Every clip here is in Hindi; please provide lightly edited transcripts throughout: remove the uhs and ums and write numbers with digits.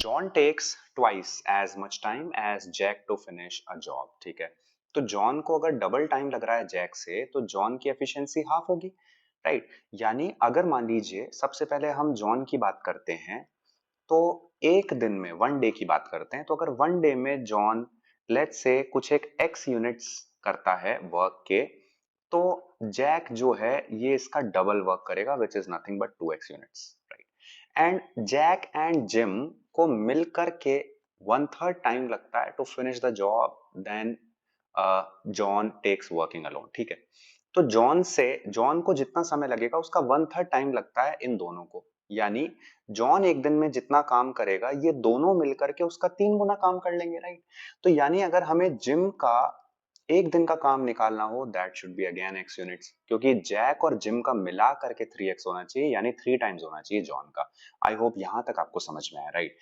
John takes twice as much time as Jack to finish a job. ठीक है, तो जॉन को अगर डबल टाइम लग रहा है जैक से, तो जॉन की एफिशिएंसी हाफ होगी, राइट। यानी अगर मान लीजिए सबसे पहले हम जॉन की बात करते हैं, तो एक दिन में वन डे की बात करते हैं, तो अगर वन डे में जॉन लेट्स से कुछ एक एक्स यूनिट्स करता है वर्क के, तो जैक जो है ये इसका डबल वर्क करेगा which is nothing but 2x units, right. And Jack and Jim को मिलकर के वन थर्ड टाइम लगता है to finish the job then John takes working alone. ठीक है, तो जॉन को जितना समय लगेगा उसका वन थर्ड टाइम लगता है इन दोनों को। यानी जॉन एक दिन में जितना काम करेगा ये दोनों मिलकर के उसका 3 गुना काम कर लेंगे, राइट। तो यानी अगर हमें जिम का एक दिन का काम निकालना हो, that should be again x units, क्योंकि जैक और जिम का मिला करके 3x होना चाहिए, यानी 3 टाइम्स होना चाहिए जॉन का। आई होप यहां तक आपको समझ में आया, right.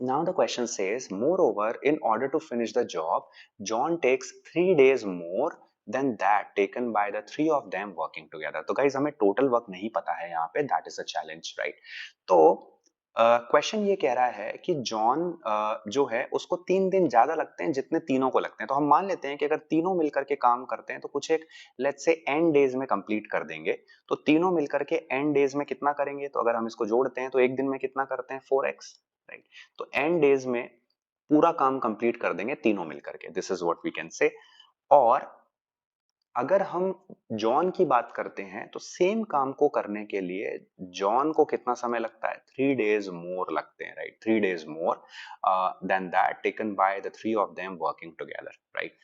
Now the question says, moreover, in order to finish the job, John takes 3 days more than that taken by the three of them working together. तो guys हमें total work नहीं पता है यहाँ पे, that is a challenge, right? तो क्वेश्चन ये कह रहा है कि जॉन जो है उसको 3 दिन ज्यादा लगते हैं जितने तीनों को लगते हैं। तो हम मान लेते हैं कि अगर तीनों मिलकर के काम करते हैं तो कुछ एक लेट्स से एन डेज में कंप्लीट कर देंगे। तो तीनों मिलकर के एन डेज में कितना करेंगे, तो अगर हम इसको जोड़ते हैं तो एक दिन में कितना करते हैं 4x, राइट। तो एन डेज में पूरा काम कंप्लीट कर देंगे तीनों मिलकर के, this is what we can say. और अगर हम जॉन की बात करते हैं तो सेम काम को करने के लिए जॉन को कितना समय लगता है, 3 डेज मोर लगते हैं, right. 3 days more than that taken by the three of them working together, right.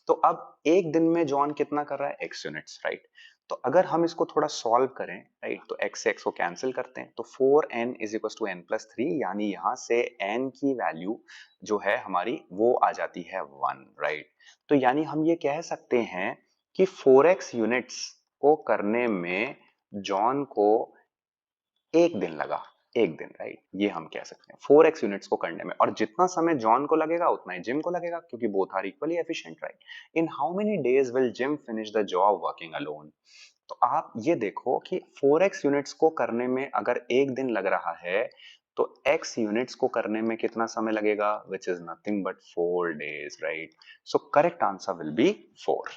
तो अब एक दिन में जॉन कितना कर रहा है, x यूनिट्स, राइट। तो अगर हम इसको थोड़ा सॉल्व करें, राइट, तो x से x को कैंसिल करते हैं, तो 4n is equal to n+3, यानी यहां से n की वैल्यू जो है हमारी वो आ जाती है 1, राइट। तो यानी हम ये कह सकते हैं कि 4x यूनिट्स को करने में जॉन को एक दिन लगा, एक दिन, राइट। ये हम कह सकते हैं 4x यूनिट्स को करने में, और जितना समय जॉन को लगेगा उतना ही जिम को लगेगा, क्योंकि both are equally efficient, right. In how many days will Jim finish the job working alone. तो आप ये देखो कि 4x यूनिट्स को करने में अगर एक दिन लग रहा है, तो x यूनिट्स को करने में कितना समय लगेगा, विच is nothing but 4 days, right. So correct answer will be 4।